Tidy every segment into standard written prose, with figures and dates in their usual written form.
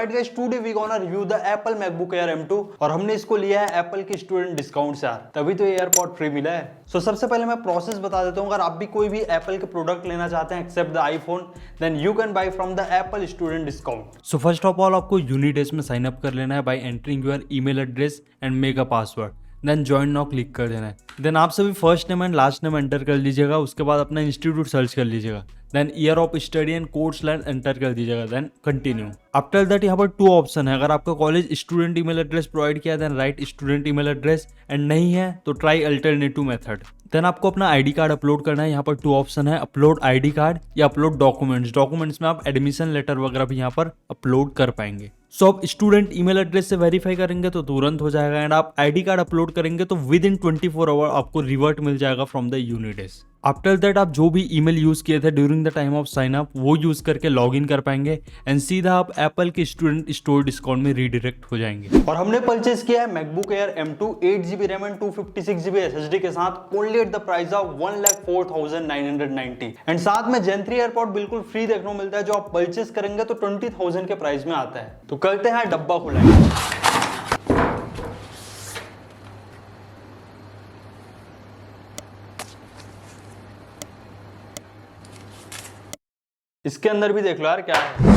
Alright guys, today we gonna review the Apple MacBook Air M2 और हमने इसको लिया है एप्पल की स्टूडेंट डिस्काउंट से यार, तभी तो ये एयरपॉड फ्री मिला है। सो सबसे पहले मैं प्रोसेस बता देता हूँ। अगर आप भी कोई भी एप्पल के प्रोडक्ट लेना चाहते हैं except the iPhone, then you can buy from the Apple student discount. So first of all आपको यूनिडेस में साइन अप कर लेना है by entering your email address and make a password, then join now click कर देना है। Then आप सभी first name and last name enter कर लीजिएगा, उसके बाद अपना इंस्टीट्यूट सर्च कर लीजिएगा, then year of study and course line enter कर दीजिएगा, देन कंटिन्यू। आफ्टर दैट यहाँ पर 2 ऑप्शन है। अगर आपका college student email address provide किया then right student email address, and नहीं है तो ट्राई अल्टरनेटिव मेथड। देन आपको अपना आईडी कार्ड अपलोड करना है। यहाँ पर 2 ऑप्शन है, अपलोड आईडी कार्ड या अपलोड डॉक्यूमेंट्स। डॉक्यूमेंट्स में आप एडमिशन लेटर वगैरह भी यहाँ पर अपलोड कर पाएंगे। सो आप स्टूडेंट ईमेल एड्रेस से वेरीफाई करेंगे तो तुरंत हो जाएगा, एंड आप आईडी कार्ड अपलोड करेंगे तो विद इन 24 आवर आपको रिवर्ट मिल जाएगा फ्रॉम द यूनिडेस। आफ्टर दैट आप जो भी ईमेल यूज किए थे during the time of sine up वो यूज करके लॉग इन कर पाएंगे, एंड सीधा आप एप्पल के स्टूडेंट स्टोर डिस्काउंट में रीडायरेक्ट हो जाएंगे। और हमने परचेज किया है MacBook Air M2 8GB RAM and 256GB SSD के साथ only at the price of 1,04,990, and साथ में Gen 3 एयरपॉड बिल्कुल फ्री देखने को मिलता है जो आप परचेज करेंगे तो 20,000 के प्राइस में आता है। तो करते हैं डब्बा खुलाएंगे। इसके अंदर भी देख लो यार क्या है।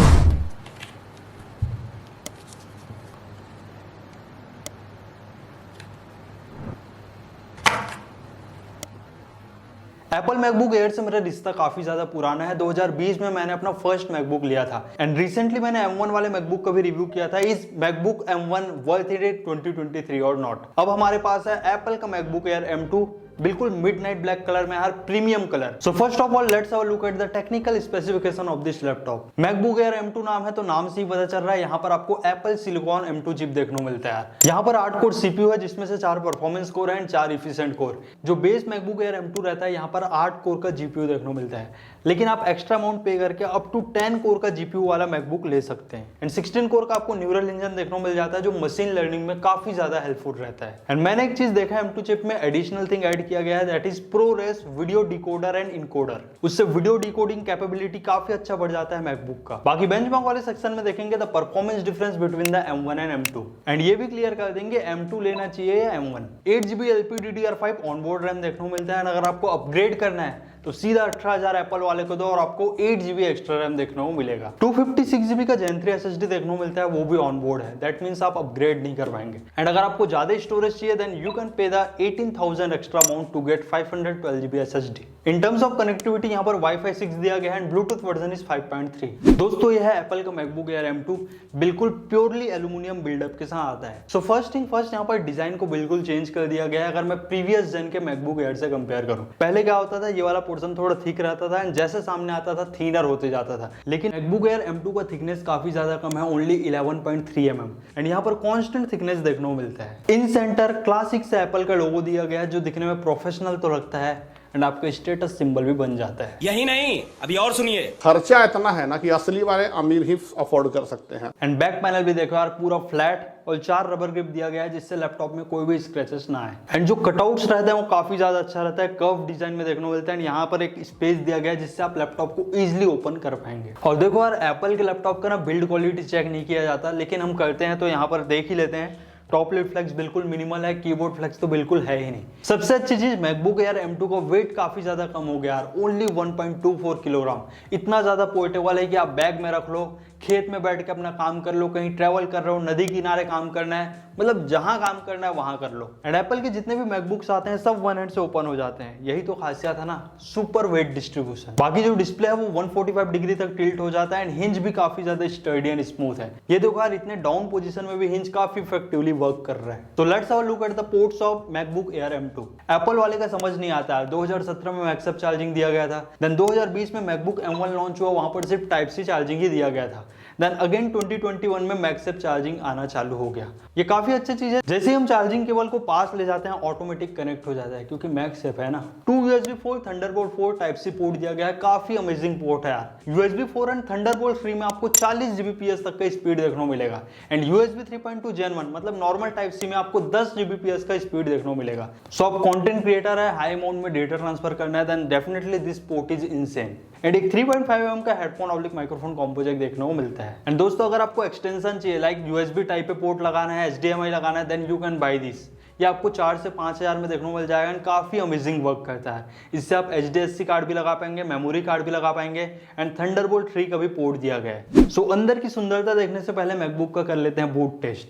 एप्पल मैकबुक एयर से मेरा रिश्ता काफी ज्यादा पुराना है। 2020 में मैंने अपना फर्स्ट मैकबुक लिया था, एंड रिसेंटली मैंने M1 वाले मैकबुक का भी रिव्यू किया था। इस मैकबुक M1 वर्थ इट 2023 और नॉट। अब हमारे पास है एप्पल का मैकबुक एयर M2 बिल्कुल मिडनाइट ब्लैक कलर में, हर premium colour. So first of all let's have a look at the technical specification of this laptop. MacBook Air M2 नाम है तो नाम से ही पता चल रहा है यहाँ पर आपको एप्पल सिलिकॉन M2 चिप देखने को मिलता है। यहाँ पर 8 कोर CPU है जिसमें से 4 परफॉर्मेंस कोर है एंड 4 इफिशिएंट कोर। जो बेस मैकबुक एयर M2 रहता है यहाँ पर 8 कोर का GPU देखने को मिलता है, लेकिन आप एक्स्ट्रा अमाउंट पे करके अप टू 10 कोर का GPU वाला मैकबुक ले सकते हैं, एंड 16 कोर का आपको न्यूरल इंजन देखने को मिल जाता है जो मशीन लर्निंग में काफी ज्यादा हेल्पफुल रहता है। एंड मैंने एक चीज देखा है M2 चिप में एडिशनल थिंग ऐड किया गया है, that is ProRes video decoder and encoder. उससे वीडियो डिकोडिंग कैपेबिलिटी काफी अच्छा बढ़ जाता है मैकबुक का। बाकी बेंचमार्क वाले सेक्शन में देखेंगे the performance difference between the M1 and M2, and ये भी क्लियर कर देंगे M2 लेना चाहिए या M1। 8GB LPDDR5 onboard RAM देखने को मिलता है, एंड अगर आपको अपग्रेड करना है तो सीधा 18,000 एप्पल वाले को दो और आपको 8GB एक्स्ट्रा रैम देखने को मिलेगा। 256GB का Gen 3 SSD देखने को मिलता है, वो भी ऑन बोर्ड है। दैट मींस आप अपग्रेड नहीं कर पाएंगे। एंड अगर आपको ज्यादा स्टोरेज चाहिए then you can pay the 18,000 extra amount to get 512GB SSD। In terms of connectivity यहाँ पर Wi-Fi 6 दिया गया है एंड ब्लूटूथ वर्जन इज 5.3। दोस्तों यह है एप्पल का मैकबुक एयर M2, बिल्कुल प्योरली एल्यूमिनियम बिल्डअप के साथ आता है। सो फर्स्ट थिंग फर्स्ट, यहाँ पर डिजाइन को बिल्कुल चेंज कर दिया गया है। अगर मैं प्रीवियस जेन के मैकबुक एयर से कंपेयर करूं, पहले क्या होता था, ये वाला पोर्शन थोड़ा थिक रहता था एंड जैसे सामने आता था थीनर होते जाता था, लेकिन मैकबुक एयर M2 का थिकनेस काफी ज्यादा कम है, ओनली 11.3 mm, एंड यहाँ पर कांस्टेंट थिकनेस देखने को मिलता है। इन सेंटर क्लासिक से एप्पल का लोगो दिया गया है जो दिखने में प्रोफेशनल तो लगता है, एंड आपका स्टेटस सिंबल भी बन जाता है। यही नहीं, अभी और सुनिए। खर्चा इतना है ना कि असली वाले अमीर ही अफोर्ड कर सकते हैं। एंड बैक पैनल भी देखो यार, पूरा फ्लैट और 4 रबर ग्रिप दिया गया है जिससे लैपटॉप में कोई भी स्क्रैचेस ना आए। एंड जो कटआउट्स रहते हैं वो काफी ज्यादा अच्छा रहता है, कर्व डिजाइन में देखने को मिलता है। यहाँ पर एक स्पेस दिया गया है जिससे आप लैपटॉप को इजिली ओपन कर पाएंगे। और देखो यार, एप्पल के लैपटॉप का ना बिल्ड क्वालिटी चेक नहीं किया जाता, लेकिन हम करते हैं तो यहाँ पर देख ही लेते हैं। टॉप लिड फ्लेक्स बिल्कुल मिनिमल है, कीबोर्ड फ्लेक्स तो बिल्कुल है ही नहीं। सबसे अच्छी चीज मैकबुक एयर M2 का वेट काफी ज्यादा कम हो गया यार, ओनली 1.24 किलोग्राम। इतना ज्यादा पोर्टेबल है कि आप बैग में रख लो, खेत में बैठ के अपना काम कर लो, कहीं ट्रैवल कर रहे हो, नदी किनारे काम करना है, मतलब जहां काम करना है वहां कर लो। एंड एप्पल के जितने भी मैकबुक्स आते हैं सब वन हैंड से ओपन हो जाते हैं, यही तो खासियत है ना, सुपर वेट डिस्ट्रीब्यूशन। बाकी जो डिस्प्ले है वो 145 डिग्री तक टिल्ट हो जाता है, एंड हिंज भी काफी ज्यादा स्टर्डी एंड स्मूथ है। ये देखो यार, इतने डाउन पोजीशन में भी हिंज काफी इफेक्टिवली वर्क कर रहा है। तो let's have a look at the ports of MacBook Air M2। Apple वाले का समझ नहीं आता है, 2017 में मैक्सअप चार्जिंग दिया गया था, देन 2020 में मैकबुक M1 लॉन्च हुआ, वहां पर सिर्फ टाइप सी चार्जिंग ही दिया गया था। देन अगेन 2021 में मैक्सएप चार्जिंग आना चालू हो गया। ये काफी अच्छी चीज है, जैसे ही हम चार्जिंग केबल को पास ले जाते हैं ऑटोमेटिक कनेक्ट हो जाता है क्योंकि मैक्सएप है ना। 2 USB 4 Thunderbolt 4 type C port दिया गया है, काफी अमेजिंग पोर्ट है यार। USB 4 एंड थंडरबोल्ट 3 में आपको 40 Gbps तक का स्पीड देखने को मिलेगा, एंड USB 3.2 Gen 1 मतलब नॉर्मल टाइप सी में आपको 10 Gbps का स्पीड देखने को मिलेगा। सो आप कंटेंट क्रिएटर है, हाई अमाउंट में डेटा ट्रांसफर करना है, then definitely this port is insane. And एक 3.5mm का headphone oblique microphone combo jack देखने को मिलता है। एंड दोस्तों अगर आपको एक्सटेंशन चाहिए लाइक USB टाइप पे पोर्ट लगाना है, HDMI लगाना है, then you can buy this. ये आपको 4 से 5 हज़ार में देखने को मिल जाएगा एंड काफ़ी अमेजिंग वर्क करता है। इससे आप HDSC कार्ड भी लगा पाएंगे, मेमोरी कार्ड भी लगा पाएंगे एंड थंडरबोल्ट 3 का भी पोर्ट दिया गया है। सो अंदर की सुंदरता देखने से पहले मैकबुक का कर लेते हैं बूट टेस्ट।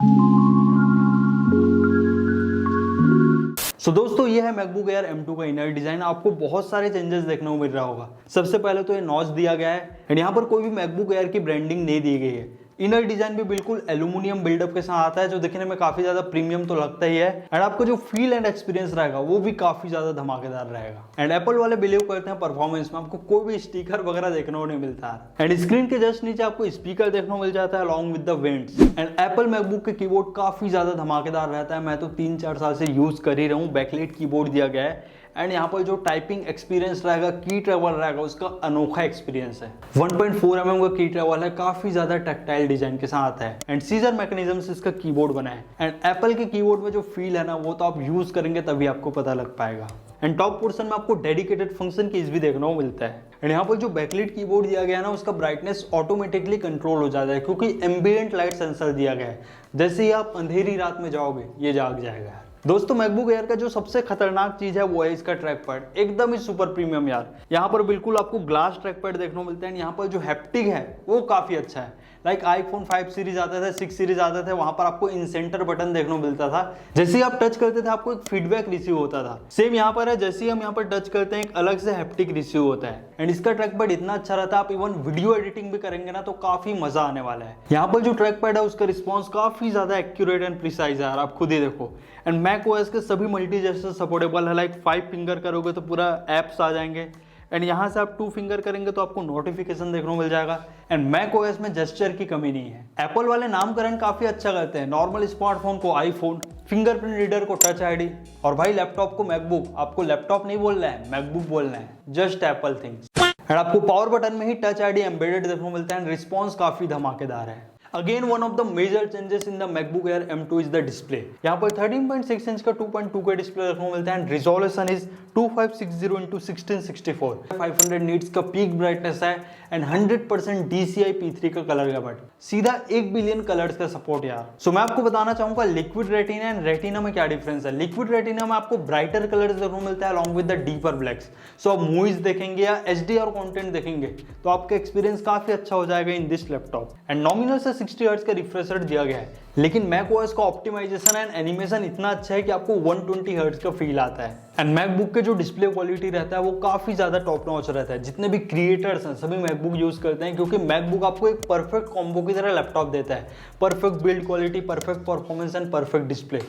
सो दोस्तों ये है मैकबुक एयर M2 का इनर डिजाइन। आपको बहुत सारे चेंजेस देखने को मिल रहा होगा। सबसे पहले तो ये नॉच दिया गया है एंड यहाँ पर कोई भी मैकबुक एयर की ब्रांडिंग नहीं दी गई है। इनर डिजाइन भी बिल्कुल एल्यूमिनियम बिल्डअप के साथ आता है जो दिखने में काफी ज्यादा प्रीमियम तो लगता ही है एंड आपको जो फील एंड एक्सपीरियंस रहेगा वो भी काफी ज्यादा धमाकेदार रहेगा। एंड एप्पल वाले बिलीव करते हैं परफॉर्मेंस में, आपको कोई भी स्टिकर वगैरह देखने को नहीं मिलता है। एंड स्क्रीन के जस्ट नीचे आपको स्पीकर देखने को मिल जाता है along with the vents. And Apple MacBook के कीबोर्ड काफी ज्यादा धमाकेदार रहता है। मैं तो 3-4 साल से यूज कर ही रहा हूँ। बैकलाइट कीबोर्ड दिया गया है एंड यहाँ पर जो टाइपिंग एक्सपीरियंस रहेगा, की ट्रेवल रहेगा, उसका अनोखा एक्सपीरियंस है। 1.4mm का की ट्रेवल है, काफी ज्यादा टैक्टाइल डिजाइन के साथ है एंड सीजर मैकेनिज्म से इसका कीबोर्ड बना है। एंड एप्पल के कीबोर्ड में जो फील है ना वो तो आप यूज करेंगे तभी आपको पता लग पाएगा। एंड टॉप पोर्शन में आपको डेडिकेटेड फंक्शन कीज भी देखने को मिलता है। एंड यहाँ पर जो बैकलाइट कीबोर्ड दिया गया है ना उसका ब्राइटनेस ऑटोमेटिकली कंट्रोल हो जाता है क्योंकि एम्बिएंट लाइट सेंसर दिया गया है। जैसे ही आप अंधेरी रात में जाओगे ये जाग जाएगा। दोस्तों मैकबुक एयर का जो सबसे खतरनाक चीज है वो है इसका ट्रैक पैड, एकदम ही सुपर प्रीमियम यार। यहाँ पर बिल्कुल आपको ग्लास ट्रैक पैड देखने को मिलता है। यहाँ पर जो हैप्टिक है वो काफी अच्छा है। लाइक आईफोन 5 सीरीज आता था, 6 सीरीज आता थे, वहां पर आपको इन सेंटर बटन देखने को मिलता था। जैसे ही आप टच करते थे आपको एक फीडबैक रिसीव होता था। सेम यहाँ पर है, जैसे ही हम यहाँ पर टच करते हैं एक अलग से हैप्टिक रिसीव होता है। एंड इसका ट्रैक पैड इतना अच्छा रहता है, आप इवन वीडियो एडिटिंग भी करेंगे ना तो काफी मजा आने वाला है। यहाँ पर जो ट्रैक पैड है उसका रिस्पॉन्स काफी ज्यादा एक्यूरेट एंड प्रिसाइज है यार, आप खुद ही देखो। एंड मैक ओएस के सभी मल्टी जेस्चर सपोर्टेबल है। लाइक 5 फिंगर करोगे तो पूरा एप्स आ जाएंगे एंड यहाँ से आप 2 फिंगर करेंगे तो आपको नोटिफिकेशन देखने को मिल जाएगा। एंड मैक ओएस में जेस्चर की कमी नहीं है। एप्पल वाले नामकरण काफी अच्छा करते हैं। नॉर्मल स्मार्टफोन को आईफोन, फिंगरप्रिंट रीडर को टच आईडी और भाई लैपटॉप को मैकबुक। आपको लैपटॉप नहीं बोलना है, मैकबुक बोलना है, जस्ट एप्पल थिंग्स। एंड आपको पावर बटन में ही टच आईडी एम्बेडेड देखने को मिलता है एंड रिस्पॉन्स काफी धमाकेदार है। Again one of the major changes in the MacBook Air M2 is the display. यहाँ पर 13.6 इंच का 2.2 का डिस्प्ले देखने को मिलता है and resolution is 2560x1664। 500 nits का पीक ब्राइटनेस है एंड 100% DCI P3 का कलर गैमट, सीधा 1 बिलियन कलर्स का सपोर्ट यार। सो मैं आपको बताना चाहूंगा लिक्विड रेटिना एंड रेटिना में क्या डिफरेंस है। लिक्विड रेटिना में आपको ब्राइटर कलर्स देखने को मिलता है along with the deeper blacks. So आप मूवीज देखेंगे या HDR कंटेंट देखेंगे तो आपका एक्सपीरियंस काफी अच्छा हो जाएगा in this laptop. And nominal से 60 हर्ट्ज का रिफ्रेश रेट दिया गया है, लेकिन मैक ओएस का ऑप्टिमाइजेशन एंड एनिमेशन इतना अच्छा है कि आपको 120 हर्ट्ज का फील आता है। एंड मैकबुक के जो डिस्प्ले क्वालिटी रहता है वो काफी ज्यादा टॉप नॉच रहता है। जितने भी क्रिएटर्स हैं सभी मैकबुक यूज करते हैं क्योंकि मैकबुक आपको एक परफेक्ट कॉम्बो की तरह लैपटॉप देता है। Perfect build quality, perfect performance and perfect display.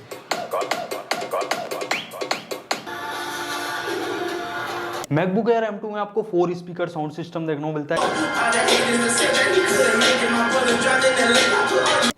MacBook Air M2 में आपको 4 स्पीकर साउंड सिस्टम देखने को मिलता है।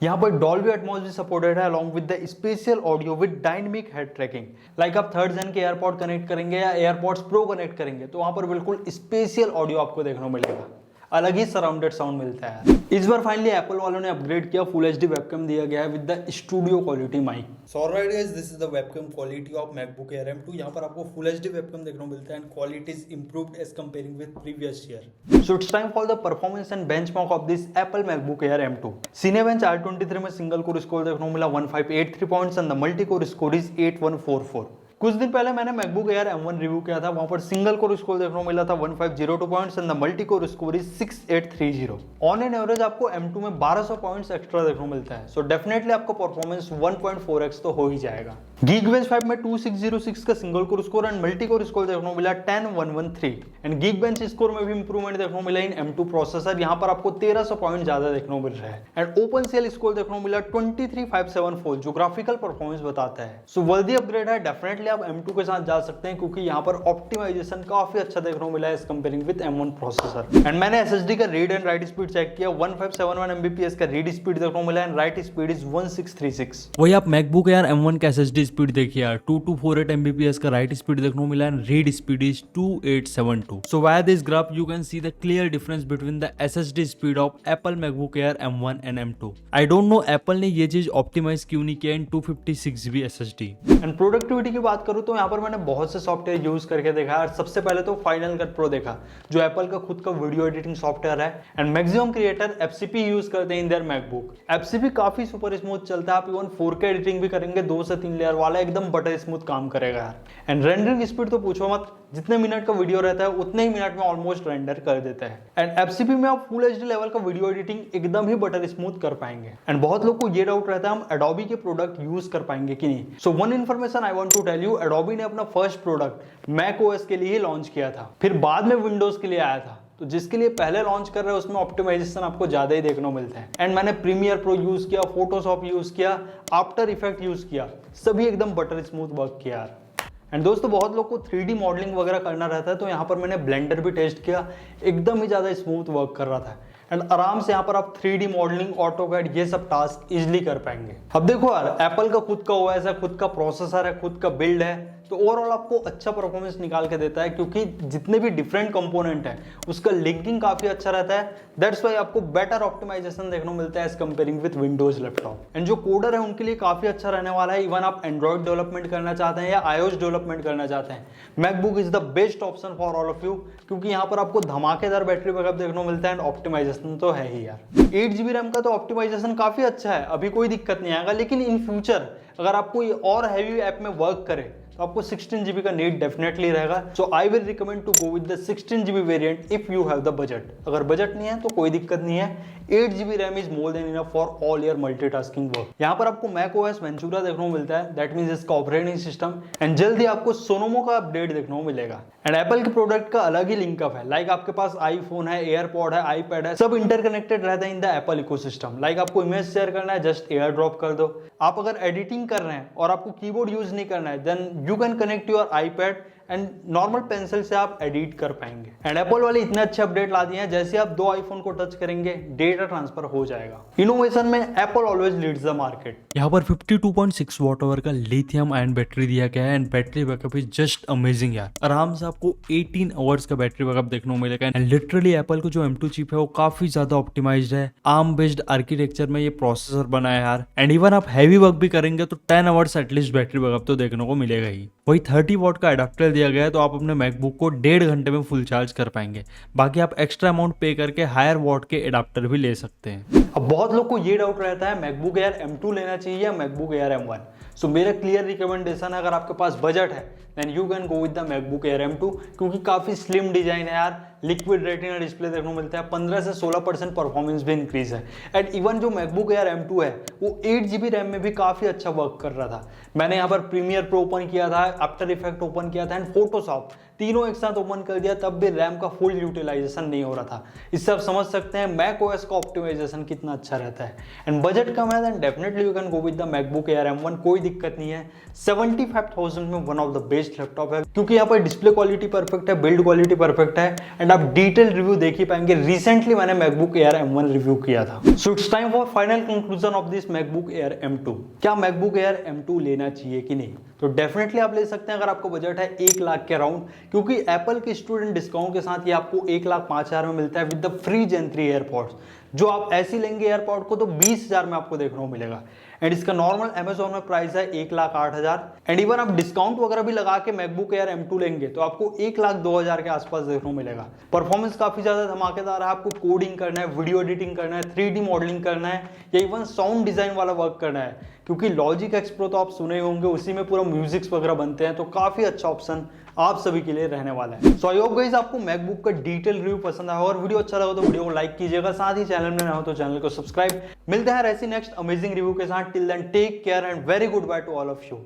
यहाँ पर डॉल्बी एटमॉस भी सपोर्टेड है along with the spatial audio with dynamic head tracking. Like आप 3rd जेन के एयरपॉड कनेक्ट करेंगे या एयरपॉड्स प्रो कनेक्ट करेंगे तो वहां पर बिल्कुल स्पेशियल ऑडियो आपको देखने को मिलेगा, अलग ही सराउंडेड साउंड मिलता है। इस बार फाइनली एप्पल वालों ने अपग्रेड किया, फुल HD वेबकैम दिया गया है with the studio quality mic. So alright guys, this is the webcam quality of MacBook Air M2। यहाँ पर आपको फुल HD वेबकैम देखने को मिलता है and quality is improved as comparing with previous year. So it's time for the performance and benchmark of this Apple MacBook Air M2। Cinebench R23 में single core score देखने को मिला 1583 points and the multi core score is 8144। कुछ दिन पहले मैंने MacBook Air M1 review किया था, वहां पर सिंगल कोर स्कोर देखने को मिला था 1502 points and the multi core score is 6830। On an average आपको M2 में 1200 पॉइंट्स एक्स्ट्रा देखने को मिलता है। सो डेफिनेटली आपका परफॉर्मेंस 1.4x तो हो ही जाएगा। Geekbench 5 में 2606 का single core score and multi core score देखने को मिला 10113 एंड Geekbench स्कोर में भी इंप्रूवमेंट देखने को मिला इन M2 प्रोसेसर। यहाँ पर आपको 1300 पॉइंट ज्यादा देखने को मिल रहा है एंड OpenCL स्कोर देखने को मिला 23574 जो ग्राफिकल परफॉर्मेंस बताता है। सो वर्दी अपग्रेड है, डेफिनेटली आप M2 के साथ जा सकते हैं क्योंकि यहाँ पर ऑप्टिमाइजेशन काफी अच्छा देखने को मिला है comparing with M1 processor. And मैंने SSD का read and write speed check किया, 1571 Mbps का रीड स्पीड देखने को मिला एंड राइट स्पीड इज 1636। वही आप मैकबुक एयर M1 का SSD स्पीड देखिए यार, 2248 Mbps का राइट स्पीड देखने को मिला and read speed is 2872। So via this graph you can see the clear difference between the SSD speed of Apple MacBook Air M1 and M2। I don't know Apple ने ये चीज optimise क्यों नहीं किया इन 256GB SSD। And productivity की बात बात करूं तो यहाँ पर मैंने बहुत से सॉफ्टवेयर यूज करके देखा और सबसे पहले तो फाइनल कट प्रो देखा, जो एप्पल का खुद का वीडियो एडिटिंग सॉफ्टवेयर है। And maximum creator FCP use करते हैं इन देयर मैकबुक। एफसीपी काफी सुपर स्मूथ चलता है, आप इवन 4K एडिटिंग भी करेंगे 2 से 3 लेयर वाला, एकदम बटर स्मूथ काम करेगा यार। एंड रेंडरिंग स्पीड तो पूछो मत, जितने मिनट का वीडियो रहता है उतने ही मिनट में ऑलमोस्ट रेंडर कर देता है। एंड एफसीपी में आप फुल एचडी लेवल का वीडियो एडिटिंग एकदम ही बटर स्मूथ कर पाएंगे। एंड बहुत लोग को ये डाउट रहता है हम एडोबी के प्रोडक्ट यूज कर पाएंगे कि नहीं। So one information I want to tell you, Adobe ने अपना फर्स्ट प्रोडक्ट मैक ओएस के लिए लॉन्च किया था, फिर बाद में विंडोज के लिए आया था। तो जिसके लिए पहले लॉन्च कर रहे हैं उसमें ऑप्टिमाइजेशन आपको ज्यादा ही देखने को मिलता है। एंड मैंने प्रीमियर प्रो यूज किया, फोटोशॉप यूज किया, आफ्टर इफेक्ट यूज किया, सभी एकदम बटर स्मूथ वर्क किया यार। एंड दोस्तों बहुत लोग को 3D मॉडलिंग वगैरह करना रहता है, तो यहाँ पर मैंने ब्लेंडर भी टेस्ट किया, एकदम ही ज़्यादा स्मूथ वर्क कर रहा था। एंड आराम से यहाँ पर आप 3D मॉडलिंग, ऑटोकैड ये सब टास्क इजीली कर पाएंगे। अब देखो यार, एप्पल का खुद का ओएस है, खुद का प्रोसेसर है, खुद का बिल्ड है, तो ओवरऑल आपको अच्छा परफॉर्मेंस निकाल के देता है, क्योंकि जितने भी डिफरेंट कंपोनेंट है उसका लिंकिंग काफी अच्छा रहता है। दैट्स वाई आपको बेटर ऑप्टिमाइजेशन देखने को मिलता है as comparing with Windows laptop. And जो कोडर है उनके लिए काफी अच्छा रहने वाला है। इवन आप एंड्रॉइड डेवलपमेंट करना चाहते हैं या iOS डेवलपमेंट करना चाहते हैं, MacBook is the best option for all of you, क्योंकि यहाँ पर आपको धमाकेदार बैटरी बैकअप देखने को मिलता है एंड ऑप्टिमाइजेशन तो है ही यार। 8GB रैम का तो ऑप्टिमाइजेशन काफी अच्छा है, अभी कोई दिक्कत नहीं आएगा। लेकिन इन फ्यूचर अगर आपको ये और हैवी ऐप में वर्क करे तो आपको 16GB का नीड डेफिनेटली रहेगा। So I will recommend to go with the 16GB variant if you have the budget. अगर बजट नहीं है तो कोई दिक्कत नहीं है, 8GB RAM is more than enough for all your multitasking work. यहाँ पर आपको मैक ओएस वेंचुरा देखने को मिलता है, दैट मींस इसका ऑपरेटिंग सिस्टम। एंड जल्दी आपको सोनोमो का अपडेट देखने को मिलेगा। एंड एप्पल के प्रोडक्ट का अलग ही लिंकअप है, लाइक आपके पास आईफोन है, एयरपॉड है, आईपैड है, सब इंटरकनेक्टेड रहता है in the Apple ecosystem. Like आपको इमेज शेयर करना है, जस्ट एयर ड्रॉप कर दो। आप अगर एडिटिंग कर रहे हैं और आपको कीबोर्ड यूज नहीं करना है, then you can connect your iPad and normal pencil से आप एडिट कर पाएंगे। एंड एप्पल वाले इतने अच्छे अपडेट ला दिए हैं, जैसे आप 2 आईफोन को टच करेंगे डेटा ट्रांसफर हो जाएगा। इनोवेशन में Apple always leads the market. यहाँ पर 52.6 वॉट आवर का लिथियम आयन बैटरी दिया गया है and battery backup is just amazing यार। आराम से आपको 18 आवर्स का बैटरी बैकअप देखने को मिलेगा। एंड लिटरली एप्पल को जो M2 चिप है वो काफी ज्यादा ऑप्टिमाइज्ड है, ARM बेस्ड आर्किटेक्चर में ये प्रोसेसर बना है यार। एंड इवन आप हैवी वर्क भी करेंगे तो 10 आवर्स एटलीस्ट बैटरी बैकअप तो देखने को मिलेगा ही। वही 30 वॉट का अडेप्टर दिया गया है, तो आप अपने मैकबुक को 1.5 घंटे में फुल चार्ज कर पाएंगे। बाकी आप एक्स्ट्रा अमाउंट पे करके हायर वॉट के एडाप्टर भी ले सकते हैं। अब बहुत लोग को ये डाउट रहता है मैकबुक एयर M2 लेना चाहिए या मैकबुक एयर M1। सो मेरा क्लियर रिकमेंडेशन है, अगर आपके पास बजट है then you can go with the MacBook Air M2, क्योंकि काफी स्लिम डिजाइन है यार, लिक्विड रेटिना डिस्प्ले देखने को मिलता है, 15 से 16% परफॉर्मेंस भी इंक्रीज है। एंड इवन जो मैकबुक एयर M2 है वो 8GB रैम में भी काफी अच्छा वर्क कर रहा था। मैंने यहाँ पर प्रीमियर प्रो ओपन किया था, आफ्टर इफेक्ट ओपन किया था एंड फोटोशॉप, तीनों एक साथ ओपन कर दिया, तब भी रैम का फुल यूटिलाइजेशन नहीं हो रहा था। इससे आप समझ सकते हैं मैक ओएस का ऑप्टिमाइजेशन कितना अच्छा रहता है। एंड बजट कम है then definitely you can go with the MacBook Air M1, कोई दिक्कत नहीं है। 75,000 में one of the best laptop है, क्योंकि यहाँ पर डिस्प्ले क्वालिटी परफेक्ट है, बिल्ड क्वालिटी परफेक्ट है एंड आप डिटेल रिव्यू देख ही पाएंगे। रिसेंटली मैंने मैकबुक एयर M1 रिव्यू किया था। सो it's time for final conclusion of this MacBook Air M2। क्या मैकबुक एयर M2 लेना चाहिए कि नहीं? तो डेफिनेटली आप ले सकते हैं अगर आपको बजट है 1 लाख के अराउंड, क्योंकि एप्पल के स्टूडेंट डिस्काउंट के साथ ये आपको 1,05,000 में मिलता है with the free Gen 3 AirPods. जो आप ऐसे लेंगे एयरपॉड को तो 20,000 में आपको देखने को मिलेगा। एंड इसका नॉर्मल Amazon में प्राइस है 1,08,000। एंड इवन आप डिस्काउंट वगैरह भी लगा के मैकबुक एयर M2 लेंगे तो आपको 1,02,000 के आसपास देखने को मिलेगा। परफॉर्मेंस काफी ज्यादा धमाकेदार है। आपको कोडिंग करना है, वीडियो एडिटिंग करना है, 3D मॉडलिंग करना है या इवन साउंड डिजाइन वाला वर्क करना है, क्योंकि लॉजिक एक्स प्रो तो आप सुने होंगे, उसी में पूरा म्यूजिक्स वगैरह बनते हैं, तो काफी अच्छा ऑप्शन आप सभी के लिए रहने वाला है। सो आई होप गाइस आपको मैकबुक का डिटेल रिव्यू पसंद आया, और वीडियो अच्छा लगा तो वीडियो को लाइक कीजिएगा, साथ ही चैनल में नया हो तो चैनल को सब्सक्राइब। मिलते हैं ऐसी नेक्स्ट अमेजिंग रिव्यू के साथ। Till then take care and very good bye to all of you.